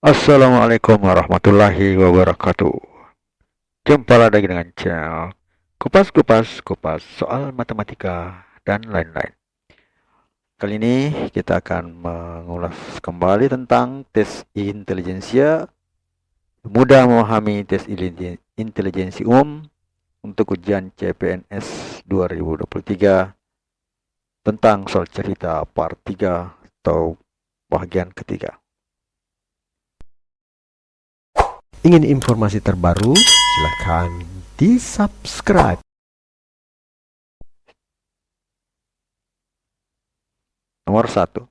Assalamualaikum warahmatullahi wabarakatuh. Jumpa lagi dengan channel Kupas soal matematika dan lain-lain. Kali ini kita akan mengulas kembali tentang tes intelijensia, mudah memahami tes intelijensi umum untuk ujian CPNS 2023 tentang soal cerita part 3 atau bagian ketiga. Ingin informasi terbaru? Silakan di-subscribe. Nomor 1.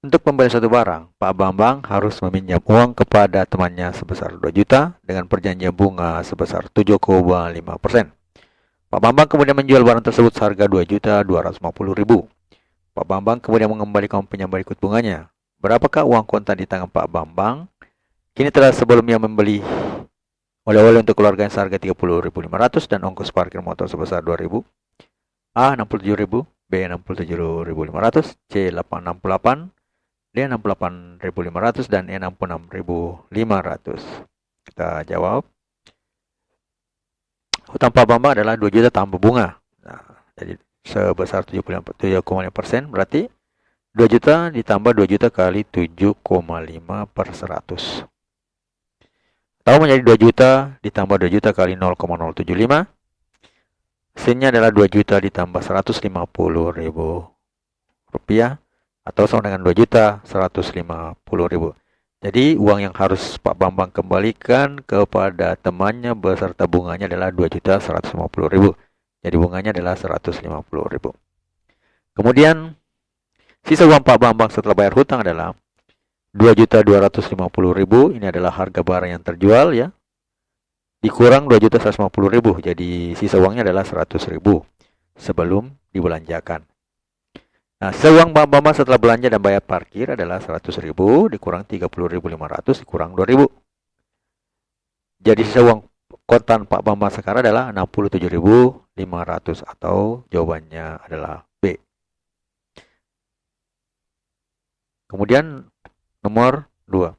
Untuk membeli suatu barang, Pak Bambang harus meminjam uang kepada temannya sebesar 2 juta dengan perjanjian bunga sebesar 7,5%. Pak Bambang kemudian menjual barang tersebut seharga 2.250.000. Pak Bambang kemudian mengembalikan pinjam berikut bunganya. Berapakah uang kontan di tangan Pak Bambang? Kini telah sebelumnya membeli oleh-oleh untuk keluarganya seharga 30.500 dan ongkos parkir motor sebesar 2.000. A 67.000, B 67.500, C 868, D 68.500 dan E 66.500. Kita jawab. Hutang Pak Bambang adalah 2 juta tambah bunga. Nah, jadi sebesar 7,5% berarti 2 juta ditambah 2 juta kali 7,5 per 100. Tahu menjadi 2 juta ditambah 2 juta kali 0,075. Hasilnya adalah 2 juta ditambah 150.000 rupiah atau sama dengan 2 juta 150.000. Jadi uang yang harus Pak Bambang kembalikan kepada temannya beserta bunganya adalah 2 juta 150.000. Jadi bunganya adalah 150.000. Kemudian sisa uang Pak Bambang setelah bayar hutang adalah 2.250.000. Ini adalah harga barang yang terjual ya. Dikurang 2.150.000. Jadi sisa uangnya adalah 100.000 sebelum dibelanjakan. Nah, sisa uang Pak Bambang setelah belanja dan bayar parkir adalah 100.000 dikurang 30.500 dikurang 2.000. Jadi sisa uang kontan Pak Bambang sekarang adalah 67.500 atau jawabannya adalah B. Kemudian nomor 2.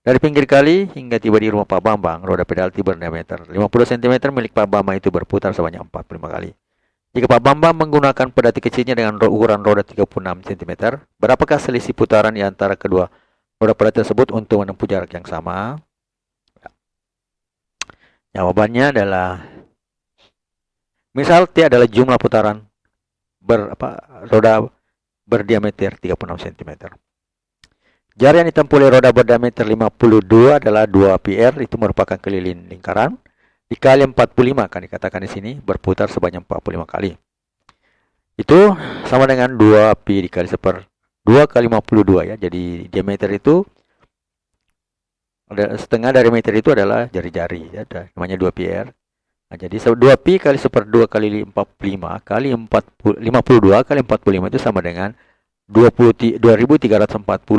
Dari pinggir kali hingga tiba di rumah Pak Bambang, roda penalti berdiameter 50 cm milik Pak Bambang itu berputar sebanyak 45 kali. Jika Pak Bambang menggunakan pedati kecilnya dengan ukuran roda 36 cm, berapakah selisih putaran di antara kedua roda pedati tersebut untuk menempuh jarak yang sama? Jawabannya adalah misal T adalah jumlah putaran roda berdiameter 36 cm. Jarak yang ditempuh oleh roda berdiameter 52 adalah 2 pi r, itu merupakan keliling lingkaran. Dikali 45 kan dikatakan di sini, berputar sebanyak 45 kali. Itu sama dengan 2 pi dikali 2 kali 52 ya. Jadi diameter itu setengah dari meter itu adalah jari-jari ya, namanya 2 pi r. Nah, jadi 2 pi kali 2 kali 45 kali 52 kali 45 itu sama dengan 2340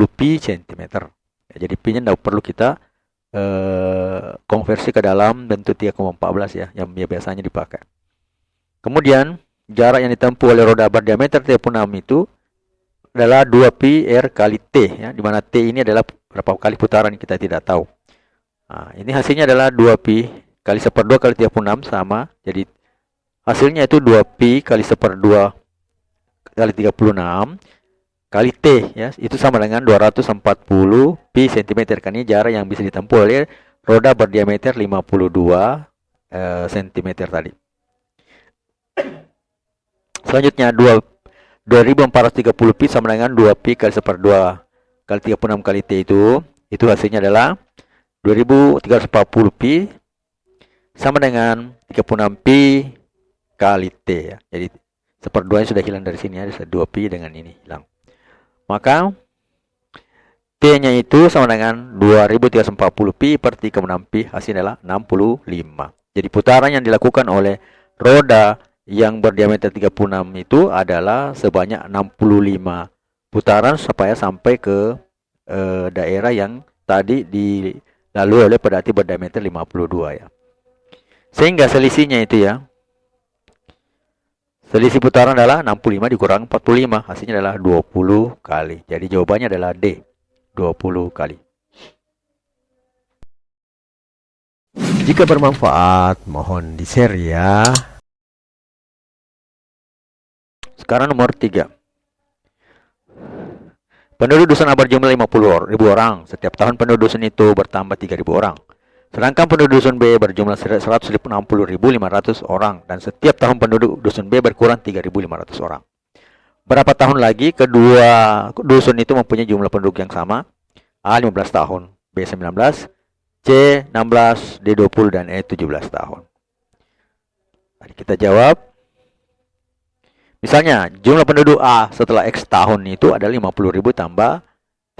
pi cm. Ya, jadi pi-nya tidak perlu kita konversi ke dalam bentuk 3,14 ya, yang biasanya dipakai. Kemudian jarak yang ditempuh oleh roda berdiameter 36 itu adalah 2 pi r kali t ya, di mana t ini adalah berapa kali putaran kita tidak tahu. Nah, ini hasilnya adalah 2 pi kali 1/2 kali 36 sama, jadi hasilnya itu 2 pi kali 1/2 kali 36 kali T ya, itu sama dengan 240 pi cm kan, ini jarak yang bisa ditempuh oleh roda berdiameter 52 cm tadi. Selanjutnya 2430 pi sama dengan 2 pi kali 1/2 kali 36 kali T itu hasilnya adalah 2340 pi sama dengan 36 pi kali T ya. Jadi 1/2 sudah hilang dari sini ya, 2 pi dengan ini hilang. Maka T-nya itu sama dengan 2340 pi per 36 pi, hasilnya adalah 65. Jadi putaran yang dilakukan oleh roda yang berdiameter 36 itu adalah sebanyak 65 putaran supaya sampai ke daerah yang tadi dilalui oleh pedati berdiameter 52 ya. Sehingga selisihnya itu ya, selisih putaran adalah 65 dikurang 45. Hasilnya adalah 20 kali. Jadi jawabannya adalah D. 20 kali. Jika bermanfaat, mohon di-share ya. Sekarang nomor 3. Penduduk dusun A berjumlah 50.000 orang. Setiap tahun penduduk dusun itu bertambah 3.000 orang. Sedangkan penduduk dusun B berjumlah 160.500 orang. Dan setiap tahun penduduk dusun B berkurang 3.500 orang. Berapa tahun lagi kedua dusun itu mempunyai jumlah penduduk yang sama? A 15 tahun, B 19, C 16, D 20, dan E 17 tahun. Mari kita jawab. Misalnya, jumlah penduduk A setelah X tahun itu adalah 50.000 tambah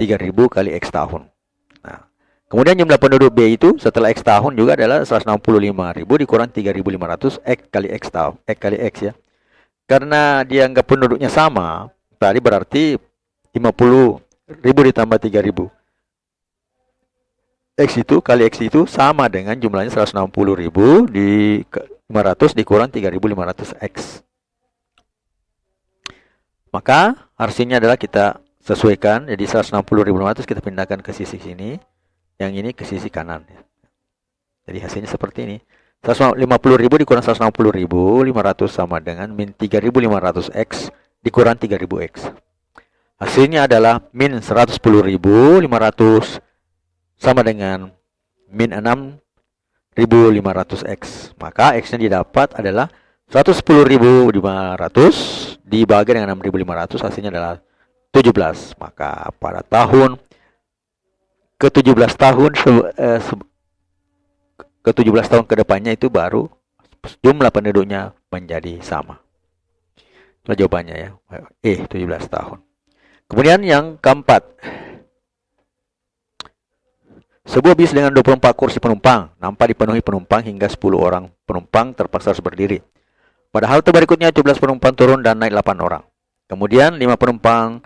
3.000 kali X tahun. Nah, kemudian jumlah penduduk B itu setelah X tahun juga adalah 165.000 dikurang 3.500 X kali X tahun, X kali X ya. Karena dianggap penduduknya sama, tadi berarti 50.000 ditambah 3.000. X itu kali X itu sama dengan jumlahnya 160.000 di 500 dikurang 3.500 X. Maka hasilnya adalah kita sesuaikan. Jadi 160.500 kita pindahkan ke sisi sini. Yang ini ke sisi kanan. Jadi hasilnya seperti ini. 150.000 dikurang 160.500 sama dengan min 3.500X dikurang 3.000X. Hasilnya adalah min 110.500 sama dengan min 6.500X. Maka X-nya didapat adalah 110.500 dibagi dengan 6.500, hasilnya adalah 17. Maka pada tahun ke-17 tahun ke-17 tahun ke depannya itu baru jumlah penduduknya menjadi sama. Itu jawabannya ya. 17 tahun. Kemudian yang keempat. Sebuah bis dengan 24 kursi penumpang nampak dipenuhi penumpang hingga 10 orang penumpang terpaksa harus berdiri. Pada halte berikutnya 17 penumpang turun dan naik 8 orang. Kemudian 5 penumpang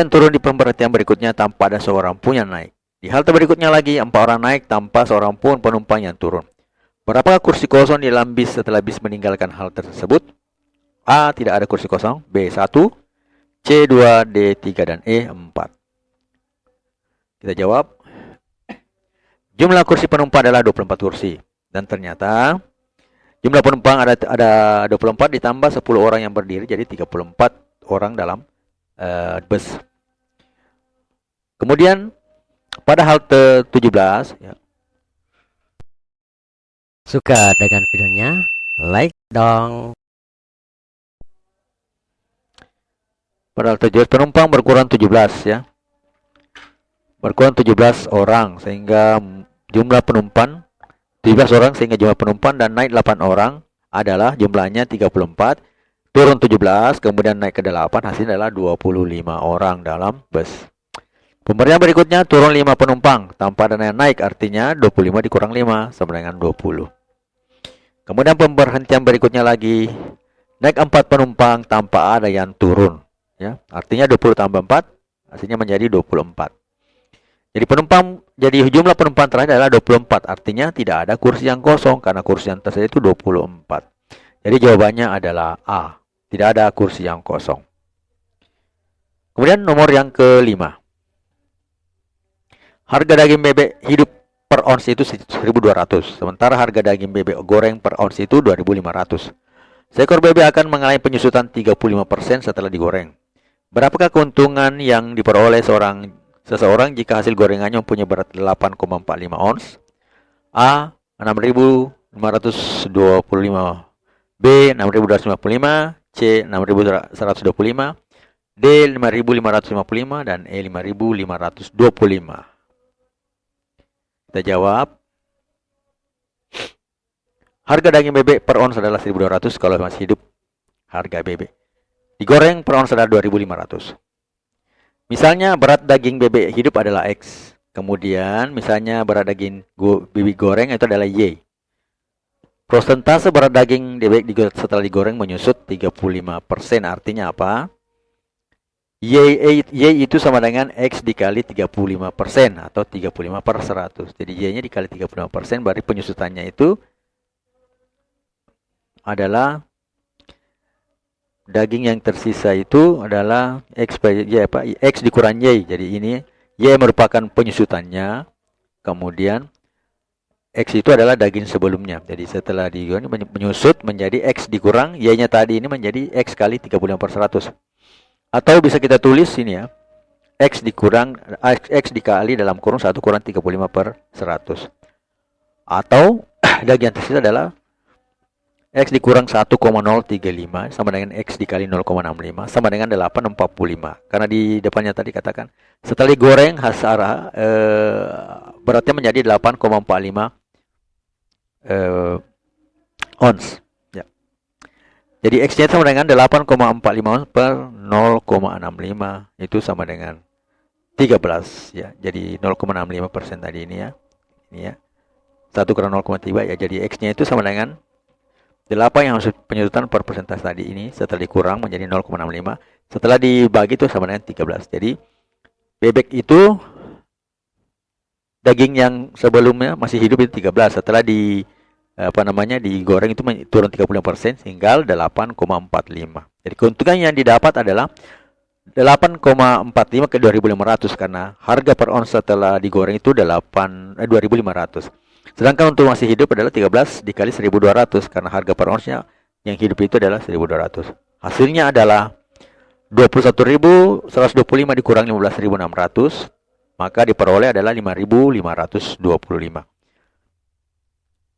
turun di pemberhentian berikutnya tanpa ada seorang pun yang naik. Di halte berikutnya lagi 4 orang naik tanpa seorang pun penumpang yang turun. Berapakah kursi kosong di dalam bis setelah bis meninggalkan halte tersebut? A. Tidak ada kursi kosong. B. 1, C. 2, D. 3, dan E. 4. Kita jawab. Jumlah kursi penumpang adalah 24 kursi. Dan ternyata jumlah penumpang ada 24 ditambah 10 orang yang berdiri, jadi 34 orang dalam bus. Kemudian pada halte 17 ya. Suka dengan videonya? Like dong. Pada halte 17 penumpang berkurang 17 ya. Berkurang 17 orang sehingga jumlah penumpang 17 orang sehingga jumlah penumpang dan naik 8 orang adalah jumlahnya 34, turun 17, kemudian naik ke 8, hasilnya adalah 25 orang dalam bus. Pemberian berikutnya turun 5 penumpang tanpa ada yang naik, artinya 25 dikurang 5 sama dengan 20. Kemudian pemberhentian berikutnya lagi naik 4 penumpang tanpa ada yang turun ya. Artinya 20 tambah 4 hasilnya menjadi 24. Jadi jumlah penumpang terakhir adalah 24. Artinya tidak ada kursi yang kosong karena kursi yang tersedia itu 24. Jadi jawabannya adalah A. Tidak ada kursi yang kosong. Kemudian nomor yang kelima. Harga daging bebek hidup per ons itu 1.200. Sementara harga daging bebek goreng per ons itu 2.500. Seekor bebek akan mengalami penyusutan 35% setelah digoreng. Berapakah keuntungan yang diperoleh seseorang jika hasil gorengannya mempunyai berat 8,45 ons? A. 6.525, B. 6.255, C. 6.125, D. 5.555, dan E. 5.525. Kita jawab. Harga daging bebek per ons adalah 1.200 kalau masih hidup. Harga bebek digoreng per ons adalah 2.500. Misalnya berat daging bebek hidup adalah X. Kemudian misalnya berat daging bebek goreng itu adalah Y. Persentase berat daging bebek setelah digoreng menyusut 35%. Artinya apa? Y itu sama dengan X dikali 35% atau 35/100. Jadi Y-nya dikali 35%, berarti penyusutannya itu adalah daging yang tersisa itu adalah X dikurang Y. Jadi ini Y merupakan penyusutannya. Kemudian X itu adalah daging sebelumnya. Jadi setelah menyusut menjadi X dikurang Y-nya tadi ini menjadi X kali 35/100. Atau bisa kita tulis ini ya. X dikali dalam kurung 1 kurang 35/100. Atau daging yang tersisa adalah X dikurang 1,035 sama dengan X dikali 0,65 sama dengan 845. Karena di depannya tadi katakan setelah digoreng hasara beratnya menjadi 8,45 ons. Ya. Jadi X-nya sama dengan 8,45 ons per 0,65. Itu sama dengan 13 ya. Jadi 0,65% tadi ini ya. Ini ya. 1 kurang 0,3 ya. Jadi X-nya itu sama dengan 8 yang harus penyusutan per persentase tadi ini setelah dikurang menjadi 0,65. Setelah dibagi itu sama dengan 13. Jadi bebek itu daging yang sebelumnya masih hidup itu 13. Setelah digoreng itu turun 30% tinggal 8,45. Jadi keuntungan yang didapat adalah 8,45 ke 2.500 karena harga per ons setelah digoreng itu 2.500. Sedangkan untuk masih hidup adalah 13 dikali 1.200 karena harga per onsnya yang hidup itu adalah 1.200. Hasilnya adalah 21.125 dikurang 15.600, maka diperoleh adalah 5.525.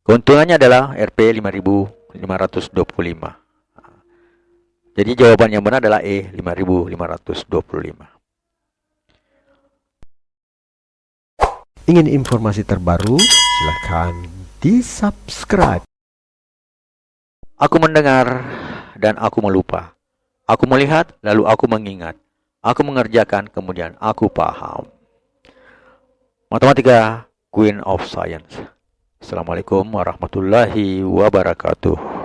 Keuntungannya adalah Rp 5.525. Jadi jawaban yang benar adalah E, 5.525. Ingin informasi terbaru? Silahkan di-subscribe. Aku mendengar dan aku melupa. Aku melihat lalu aku mengingat. Aku mengerjakan kemudian aku paham. Matematika, Queen of Science. Assalamualaikum warahmatullahi wabarakatuh.